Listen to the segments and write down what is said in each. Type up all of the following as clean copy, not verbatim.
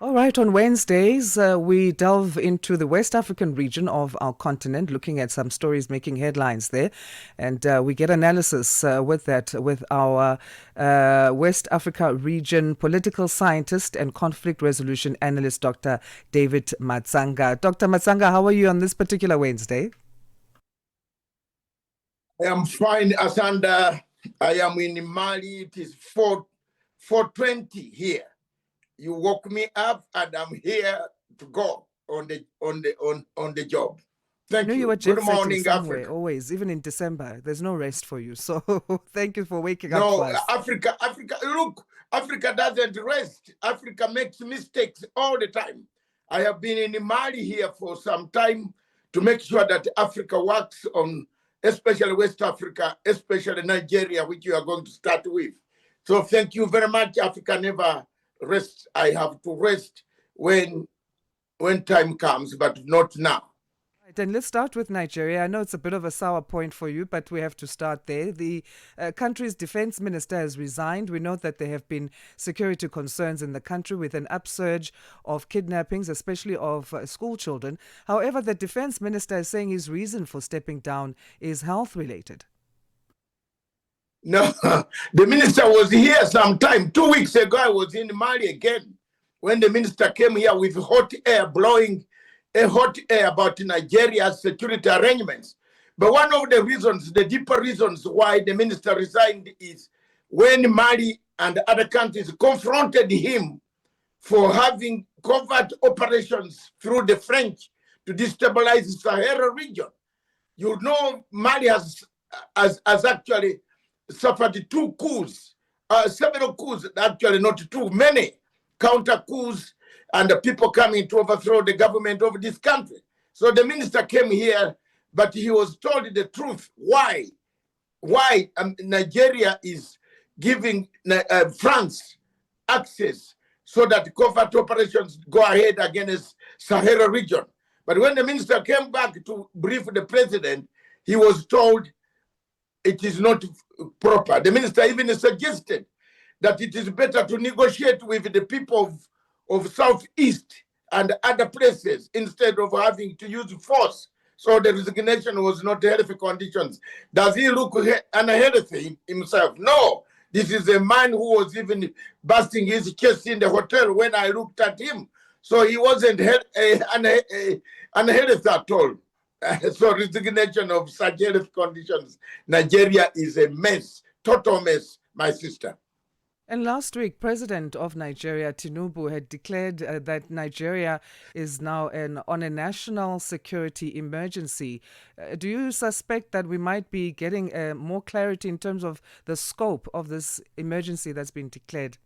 All right, on Wednesdays, we delve into the West African region of our continent, looking at some stories making headlines there. And we get analysis with that with our West Africa region political scientist and conflict resolution analyst, Dr. David Matsanga. Dr. Matsanga, how are you on this particular Wednesday? I am fine, Asanda. I am in Mali. It is 4:20 here. You woke me up, and I'm here to go on the job. Thank You you. were Good jet setting morning, somewhere, Africa. always, even in December. There's no rest for you. So thank you for waking up No, for us. Africa. Look, Africa doesn't rest. Africa makes mistakes all the time. I have been in Mali here for some time to make sure that Africa works on, especially West Africa, especially Nigeria, which you are going to start with. So thank you very much. Africa never rests. I have to rest when time comes, but not now. Right, and let's start with Nigeria. I know it's a bit of a sour point for you, but we have to start there. The country's defense minister has resigned. We know that there have been security concerns in the country with an upsurge of kidnappings, especially of school children. However, the defense minister is saying his reason for stepping down is health related. No, the minister was here sometime. 2 weeks ago, I was in Mali again when the minister came here with hot air, blowing a hot air about Nigeria's security arrangements. But one of the reasons, the deeper reasons why the minister resigned is when Mali and other countries confronted him for having covert operations through the French to destabilize the Sahara region. You know, Mali has actually suffered two coups, several coups, actually not too many, counter coups, and the people coming to overthrow the government of this country. So the minister came here, but he was told the truth. Why Nigeria is giving France access so that covert operations go ahead against Sahara region. But when the minister came back to brief the president, he was told it is not proper. The minister even suggested that it is better to negotiate with the people of Southeast and other places instead of having to use force. So the resignation was not healthy conditions. Does he look unhealthy himself? No. This is a man who was even busting his chest in the hotel when I looked at him. So he wasn't unhealthy at all. So resignation of such health conditions. Nigeria is a mess, total mess, my sister. And last week, President of Nigeria, Tinubu, had declared that Nigeria is now on a national security emergency. Do you suspect that we might be getting more clarity in terms of the scope of this emergency that's been declared?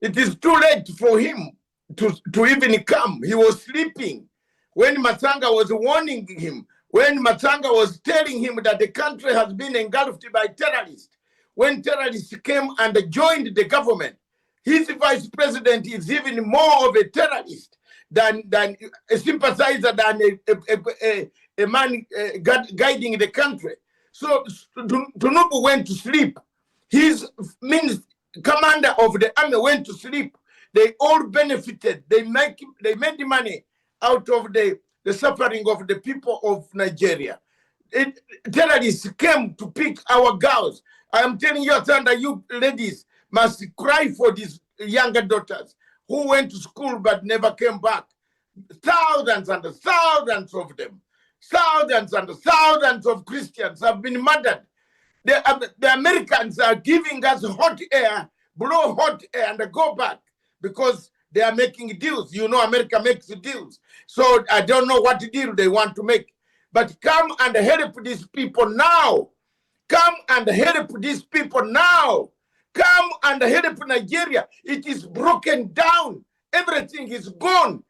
It is too late for him to even come. He was sleeping when Matsanga was warning him, when Matsanga was telling him that the country has been engulfed by terrorists. When terrorists came and joined the government, his vice president is even more of a terrorist than a sympathizer, than a man guiding the country. So Tinubu went to sleep. His commander of the army went to sleep. They all benefited. They made money out of the suffering of the people of Nigeria. Terrorists came to pick our girls. I am telling you, Asanda, you ladies must cry for these younger daughters who went to school but never came back. Thousands and thousands of them, thousands and thousands of Christians have been murdered. The Americans are giving us hot air, blow hot air, and go back because they are making deals. You know, America makes deals. So I don't know what deal they want to make. But come and help these people now. Come and help these people now. Come and help Nigeria. It is broken down. Everything is gone.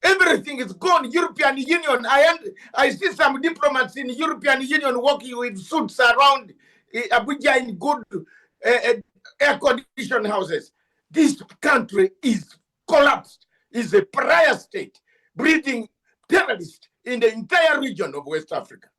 Everything is gone. European Union. I see some diplomats in European Union working with suits around Abuja in good air-conditioned houses. This country is collapsed. Is a pariah state, breeding terrorists in the entire region of West Africa.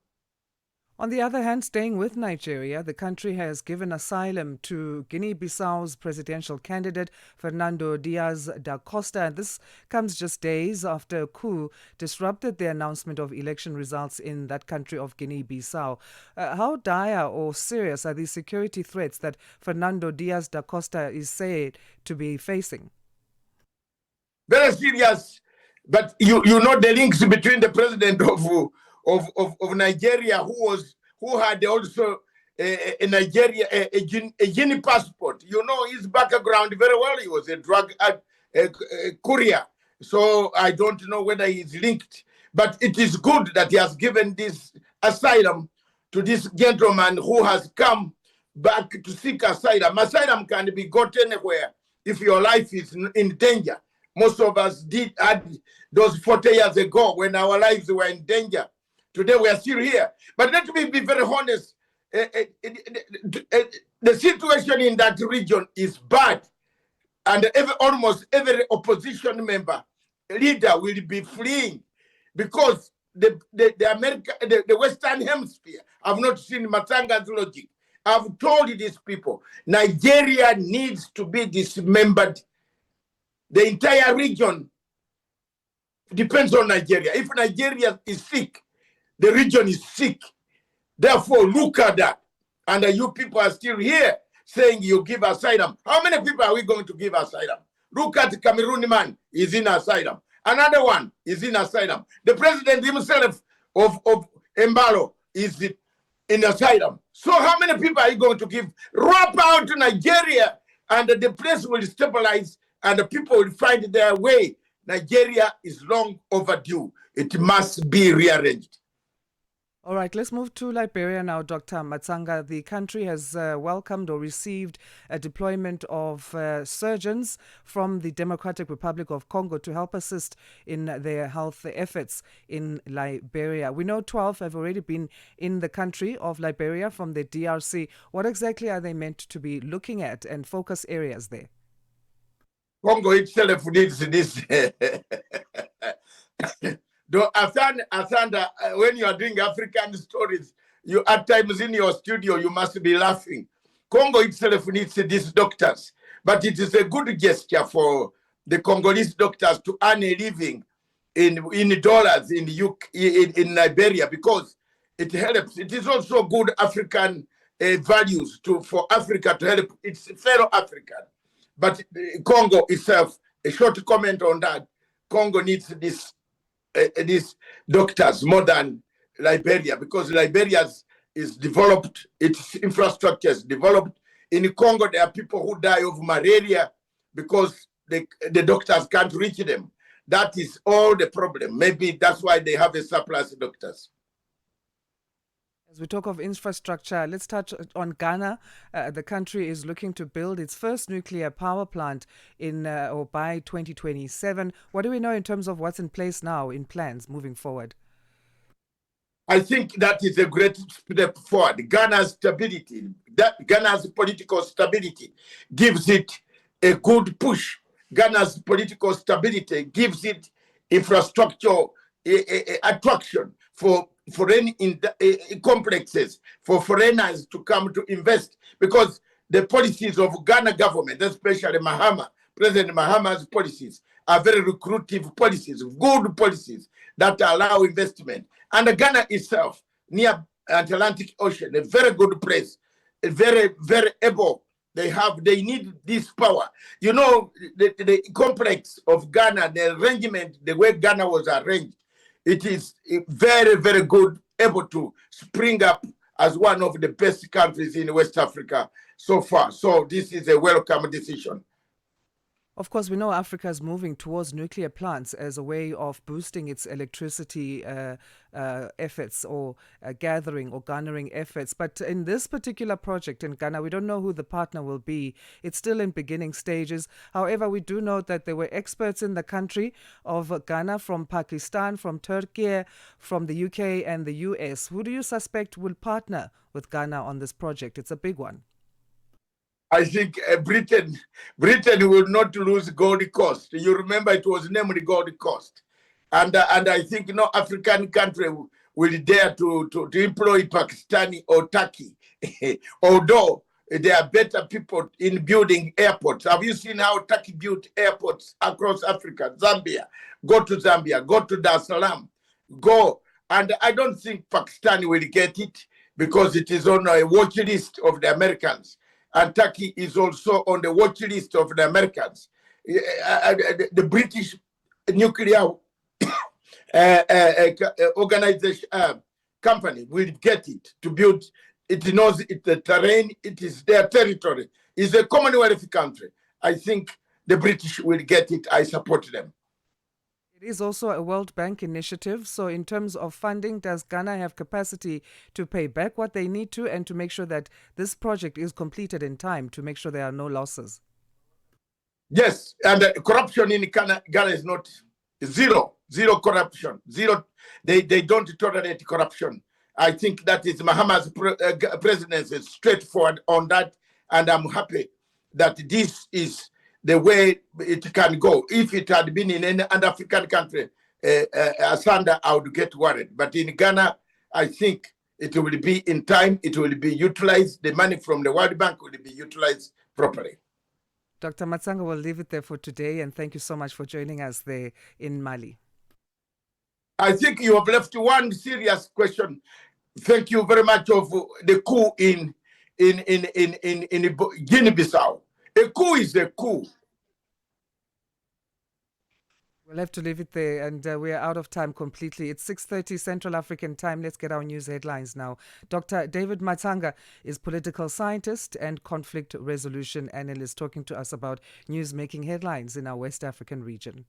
On the other hand, staying with Nigeria, the country has given asylum to Guinea-Bissau's presidential candidate Fernando Diaz da Costa. And this comes just days after a coup disrupted the announcement of election results in that country of Guinea-Bissau. How dire or serious are these security threats that Fernando Diaz da Costa is said to be facing? Very serious. But you know the links between the president of Nigeria, who had also a Nigeria a Guinea passport. You know his background very well. He was a drug courier. So I don't know whether he's linked, but it is good that he has given this asylum to this gentleman who has come back to seek asylum. Asylum can be got anywhere if your life is in danger. Most of us had those 40 years ago when our lives were in danger. Today we are still here. But let me be very honest. The situation in that region is bad. And almost every opposition member, leader will be fleeing because the Western Hemisphere have not seen Matsanga's logic. I've told these people, Nigeria needs to be dismembered. The entire region depends on Nigeria. If Nigeria is sick, the region is sick. Therefore, look at that. And you people are still here saying you give asylum. How many people are we going to give asylum? Look at the Cameroon man, is in asylum. Another one is in asylum. The president himself of Embalo is in asylum. So how many people are you going to give? Wrap out to Nigeria and the place will stabilize and the people will find their way. Nigeria is long overdue. It must be rearranged. All right, let's move to Liberia now, Dr. Matsanga. The country has welcomed or received a deployment of surgeons from the Democratic Republic of Congo to help assist in their health efforts in Liberia. We know 12 have already been in the country of Liberia from the DRC. What exactly are they meant to be looking at and focus areas there? Congo itself needs this. Though Asanda, when you are doing African stories, you at times in your studio, you must be laughing. Congo itself needs these doctors, but it is a good gesture for the Congolese doctors to earn a living in dollars in Liberia because it helps. It is also good African values for Africa to help its fellow African. But Congo itself, a short comment on that, Congo needs these doctors more than Liberia because Liberia is developed, its infrastructure is developed. In Congo, there are people who die of malaria because the doctors can't reach them. That is all the problem. Maybe that's why they have a surplus doctors. As we talk of infrastructure, let's touch on Ghana. The country is looking to build its first nuclear power plant or by 2027. What do we know in terms of what's in place now in plans moving forward? I think that is a great step forward. Ghana's stability, Ghana's political stability gives it a good push. Ghana's political stability gives it infrastructure attraction for foreign complexes, for foreigners to come to invest, because the policies of Ghana government, especially President Mahama's policies, are very recruitive policies, good policies that allow investment. And Ghana itself, near Atlantic Ocean, a very good place, a very, very able. They need this power. You know, the complex of Ghana, the arrangement, the way Ghana was arranged, it is very, very good, able to spring up as one of the best countries in West Africa so far. So this is a welcome decision. Of course, we know Africa is moving towards nuclear plants as a way of boosting its electricity efforts or gathering or garnering efforts. But in this particular project in Ghana, we don't know who the partner will be. It's still in beginning stages. However, we do know that there were experts in the country of Ghana from Pakistan, from Turkey, from the UK and the US. Who do you suspect will partner with Ghana on this project? It's a big one. I think Britain will not lose Gold Coast. You remember it was named Gold Coast. And I think no African country will dare to employ Pakistani or Turkey, although there are better people in building airports. Have you seen how Turkey built airports across Africa? Zambia, go to Zambia, go to Dar es Salaam, go. And I don't think Pakistan will get it because it is on a watch list of the Americans. And Turkey is also on the watch list of the Americans. The British nuclear organization company will get it to build. It knows it, the terrain, it is their territory. It's a Commonwealth country. I think the British will get it. I support them. It is also a World Bank initiative. So, in terms of funding, does Ghana have capacity to pay back what they need to and to make sure that this project is completed in time to make sure there are no losses? Yes, and corruption in Ghana is not zero corruption. Zero. They don't tolerate corruption. I think that is Mahama's presidency is straightforward on that, and I'm happy that this is the way it can go. If it had been in any other African country, Asanda, I would get worried. But in Ghana, I think it will be in time, it will be utilized. The money from the World Bank will be utilized properly. Dr. Matsanga, we'll leave it there for today, and thank you so much for joining us there in Mali. I think you have left one serious question. Thank you very much of the coup in Guinea-Bissau. A coup is a coup. We'll have to leave it there, and we're out of time completely. It's 6:30 Central African time. Let's get our news headlines now. Dr. David Matsanga is political scientist and conflict resolution analyst, talking to us about news making headlines in our West African region.